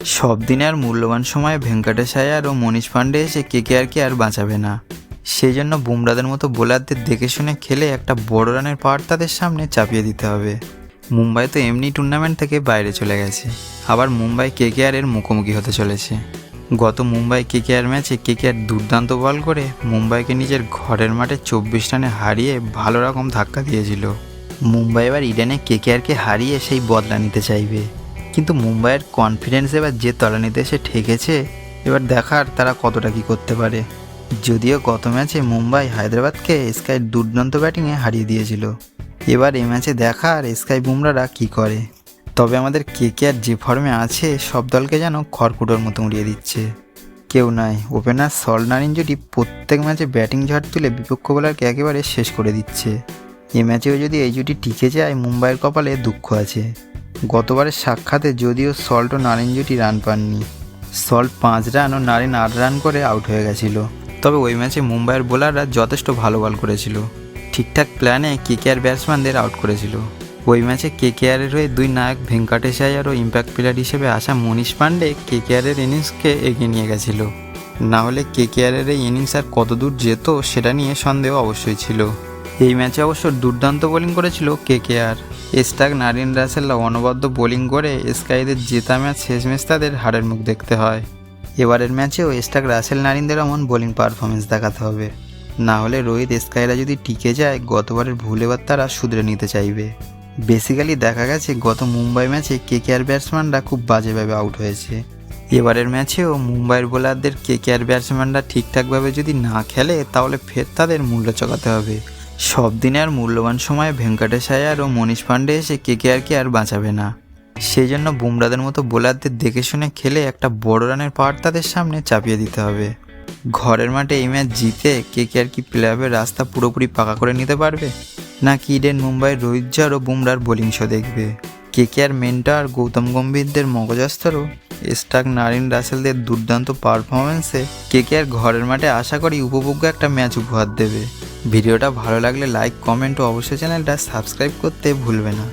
সব দিনের মূল্যবান সময়ে ভেঙ্কটেশ আয়ার ও মনীষ পান্ডে এসে কেকেআরকে আর বাঁচাবে না। সেই জন্য বুমরাদের মতো বোলারদের দেখে শুনে খেলে একটা বড় রানের পাওয়ার তাদের সামনে চাপিয়ে দিতে হবে। মুম্বাই তো এমনি টুর্নামেন্ট থেকে বাইরে চলে গেছে, আবার মুম্বাই কেকেআরের মুখোমুখি হতে চলেছে। গত মুম্বাই কেকেআর ম্যাচে কেকেআর দুর্দান্ত বল করে মুম্বাইকে নিজের ঘরের মাঠে 24 রানে হারিয়ে ভালো রকম ধাক্কা দিয়েছিল। মুম্বাই এবার ইডেনে কেকেআরকে হারিয়ে সেই বদলা নিতে চাইবে, কিন্তু মুম্বাইয়ের কনফিডেন্স এবার যে তলানিতে এসে ঠেকেছে, এবার দেখার তারা কতটা কী করতে পারে। যদিও গত ম্যাচে মুম্বাই হায়দ্রাবাদকে স্কাই দুর্দান্ত ব্যাটিংয়ে হারিয়ে দিয়েছিল, এবার এই ম্যাচে দেখার স্কাই বুমরারা কী করে। তবে আমাদের কেকেআর যে ফর্মে আছে সব দলকে যেন খড়কুটোর মতো উড়িয়ে দিচ্ছে। কেউ নয়, ওপেনার সল্ট নারিন জুটি প্রত্যেক ম্যাচে ব্যাটিং ঝড় তুলে বিপক্ষ বোলারকে একেবারে শেষ করে দিচ্ছে। এ ম্যাচেও যদি এই জুটি টিকে যায় মুম্বাইয়ের কপালে দুঃখ আছে। গতবারের সাক্ষাতে যদিও সল্ট ও নারিন জুটি রান পাননি, সল্ট 5 রান ও নারিন 8 রান করে আউট হয়ে গেছিল। তবে ওই ম্যাচে মুম্বাইয়ের বোলাররা যথেষ্ট ভালো বল করেছিল, ঠিকঠাক প্ল্যানে কেকেআর ব্যাটসম্যানদের আউট করেছিল। ওই ম্যাচে কেকেআরের হয়ে দুই নায়ক ভেঙ্কটেশ আয়ার ও ইম্প্যাক্ট প্লেয়ার হিসেবে আসা মনীষ পান্ডে কেকেআরের ইনিংসকে এগিয়ে নিয়ে গেছিল। না হলে কেকেআরের এই ইনিংস আর কতদূর যেত সেটা নিয়ে সন্দেহ অবশ্যই ছিল। এই ম্যাচে অবশ্য দুর্দান্ত বোলিং করেছিল কেকেআর। স্টার্ক, নারিন, রাসেলরা অনবদ্য বোলিং করে স্কাইদের জেতা ম্যাচ শেষমেশ তাদের হারের মুখ দেখতে হয়। এবারের ম্যাচেও স্টার্ক, রাসেল, নারিনদের এমন বোলিং পারফরমেন্স দেখাতে হবে, না হলে রোহিত, স্কাইরা যদি টিকে যায় গতবারের ভুল এবার তারা শুধরে নিতে চাইবে। বেসিক্যালি দেখা গেছে গত মুম্বাই ম্যাচে কেকেআর ব্যাটসম্যানরা খুব বাজেভাবে আউট হয়েছে। এবারের ম্যাচেও মুম্বাইয়ের বোলারদের কেকেআর ব্যাটসম্যানরা ঠিকঠাকভাবে যদি না খেলে তাহলে ফের তাদের মূল্য চোকাতে হবে। সব দিনের মূল্যবান সময়ে ভেঙ্কটেশ আয়ার ও মনীষ পান্ডে এসে কেকেআরকে আর বাঁচাবে না। সেই জন্য বুমরাদের মতো বোলারদের দেখে শুনে খেলে একটা বড় রানের পাওয়ার তাদের সামনে চাপিয়ে দিতে হবে। ঘরের মাঠে এই ম্যাচ জিতে কেকেআর কি প্লে অফের রাস্তা পুরোপুরি পাকা করে নিতে পারবে, নাকি ইডেন মুম্বাইয়ের রোহিত ঝড় ও বুমরার বোলিং শো দেখবে? কেকেআর মেন্টর গৌতম গম্ভীরদের মগজস্তর ও স্টার্ক, নারিন, রাসেলদের দুর্দান্ত পারফরমেন্সে কেকেআর ঘরের মাঠে আশা করি উপভোগ্য একটা ম্যাচ উপহার দেবে। ভিডিওটা ভালো লাগলে লাইক, কমেন্ট ও অবশ্যই চ্যানেলটা সাবস্ক্রাইব করতে ভুলবে না।